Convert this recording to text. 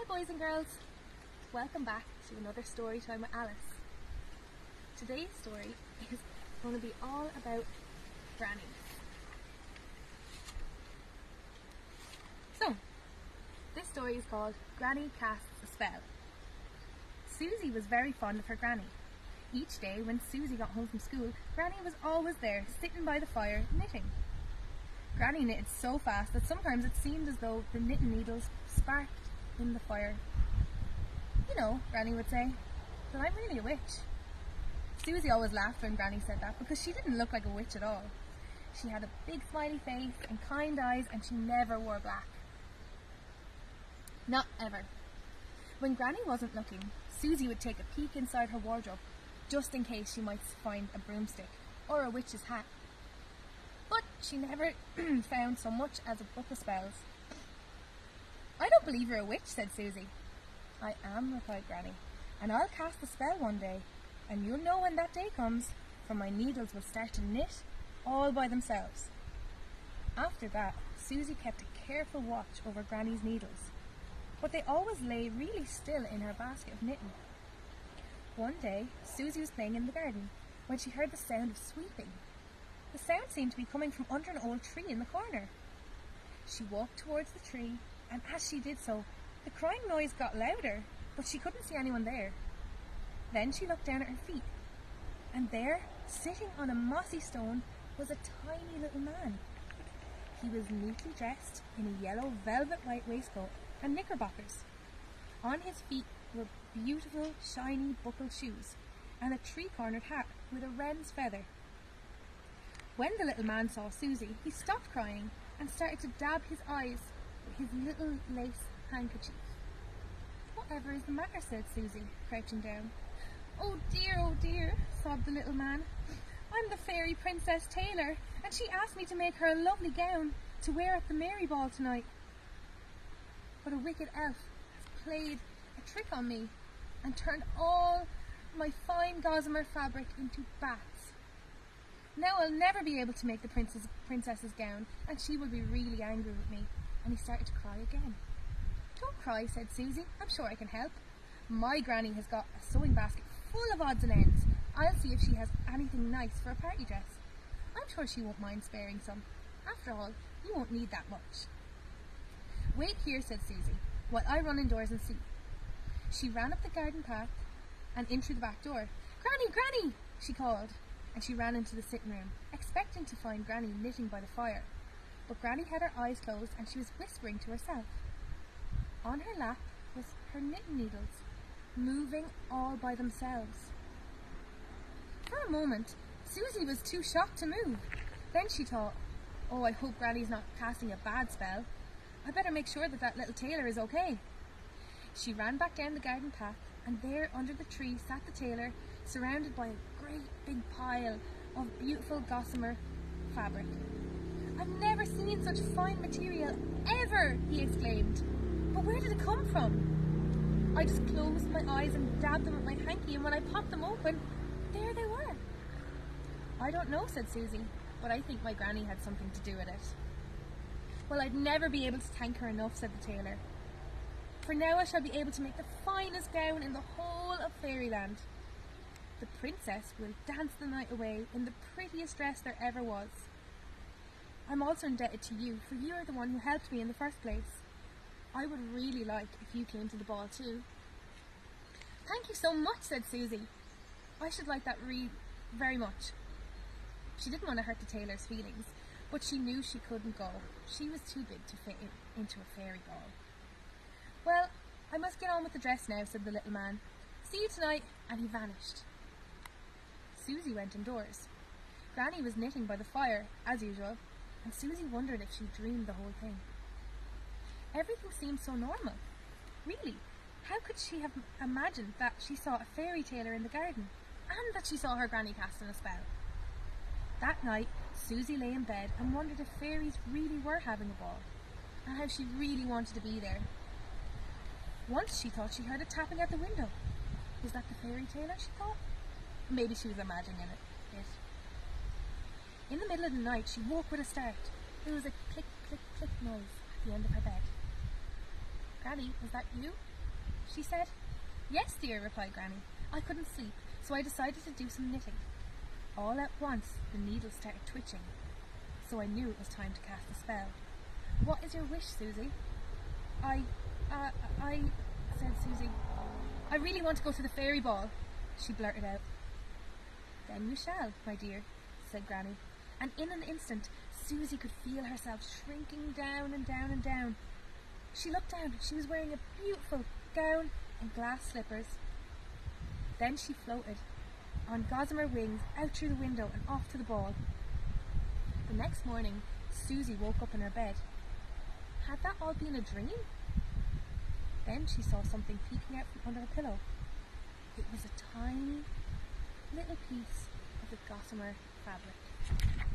boys and girls, welcome back to another story time with Alice. Today's story is going to be all about grannies. So, this story is called Granny Casts a Spell. Susie was very fond of her granny. Each day when Susie got home from school, Granny was always there, sitting by the fire, knitting. Granny knitted so fast that sometimes it seemed as though the knitting needles sparked in the fire. You know, Granny would say, that I'm really a witch. Susie always laughed when Granny said that because she didn't look like a witch at all. She had a big smiley face and kind eyes, and she never wore black. Not ever. When Granny wasn't looking, Susie would take a peek inside her wardrobe, just in case she might find a broomstick or a witch's hat. But she never found so much as a book of spells. I don't believe you're a witch, said Susie. I am, replied Granny, and I'll cast a spell one day, and you'll know when that day comes, for my needles will start to knit all by themselves. After that, Susie kept a careful watch over Granny's needles, but they always lay really still in her basket of knitting. One day, Susie was playing in the garden when she heard the sound of sweeping. The sound seemed to be coming from under an old tree in the corner. She walked towards the tree, and as she did so, the crying noise got louder, but she couldn't see anyone there. Then she looked down at her feet, and there, sitting on a mossy stone, was a tiny little man. He was neatly dressed in a yellow velvet white waistcoat and knickerbockers. On his feet were beautiful, shiny buckled shoes, and a tree-cornered hat with a wren's feather. When the little man saw Susie, he stopped crying and started to dab his eyes with his little lace handkerchief. Whatever is the matter, said Susie, crouching down. Oh dear, sobbed the little man. I'm the fairy Princess Taylor, and she asked me to make her a lovely gown to wear at the Merry Ball tonight. But a wicked elf has played a trick on me and turned all my fine gossamer fabric into bats. Now I'll never be able to make the princess's gown, and she will be really angry with me. And he started to cry again. Don't cry, said Susie. I'm sure I can help. My granny has got a sewing basket full of odds and ends. I'll see if she has anything nice for a party dress. I'm sure she won't mind sparing some. After all, you won't need that much. Wait here, said Susie, while I run indoors and see. She ran up the garden path and in through the back door. Granny, she called, and she ran into the sitting room, expecting to find Granny knitting by the fire. But Granny had her eyes closed and she was whispering to herself. On her lap was her knitting needles, moving all by themselves. For a moment, Susie was too shocked to move. Then she thought, oh, I hope Granny's not casting a bad spell. I better make sure that little tailor is okay. She ran back down the garden path, and there under the tree sat the tailor, surrounded by a great big pile of beautiful gossamer fabric. I've never seen such fine material ever, he exclaimed. But where did it come from? I just closed my eyes and dabbed them with my hanky, and when I popped them open, there they were. I don't know, said Susie, but I think my granny had something to do with it. Well, I'd never be able to thank her enough, said the tailor. For now I shall be able to make the finest gown in the whole of fairyland. The princess will dance the night away in the prettiest dress there ever was. I'm also indebted to you, for you are the one who helped me in the first place. I would really like if you came to the ball too. Thank you so much, said Susie. I should like that very much. She didn't want to hurt the tailor's feelings, but she knew she couldn't go. She was too big to fit into a fairy ball. Well, I must get on with the dress now, said the little man. See you tonight, and he vanished. Susie went indoors. Granny was knitting by the fire, as usual, and Susie wondered if she dreamed the whole thing. Everything seemed so normal. Really, how could she have imagined that she saw a fairy tailor in the garden, and that she saw her granny casting a spell? That night, Susie lay in bed and wondered if fairies really were having a ball, and how she really wanted to be there. Once she thought she heard a tapping at the window. Was that the fairy tailor, she thought? Maybe she was imagining it. In the middle of the night, she woke with a start. There was a click, click, click noise at the end of her bed. Granny, was that you? she said. Yes, dear, replied Granny. I couldn't sleep, so I decided to do some knitting. All at once, the needle started twitching, so I knew it was time to cast a spell. What is your wish, Susie? I said Susie. I really want to go to the fairy ball, she blurted out. Then you shall, my dear, said Granny, and in an instant Susie could feel herself shrinking down and down and down. She looked down. She was wearing a beautiful gown and glass slippers. Then she floated on gossamer wings out through the window and off to the ball. The next morning, Susie woke up in her bed. Had that all been a dream? Then she saw something peeking out from under her pillow. It was a tiny little piece of the gossamer fabric.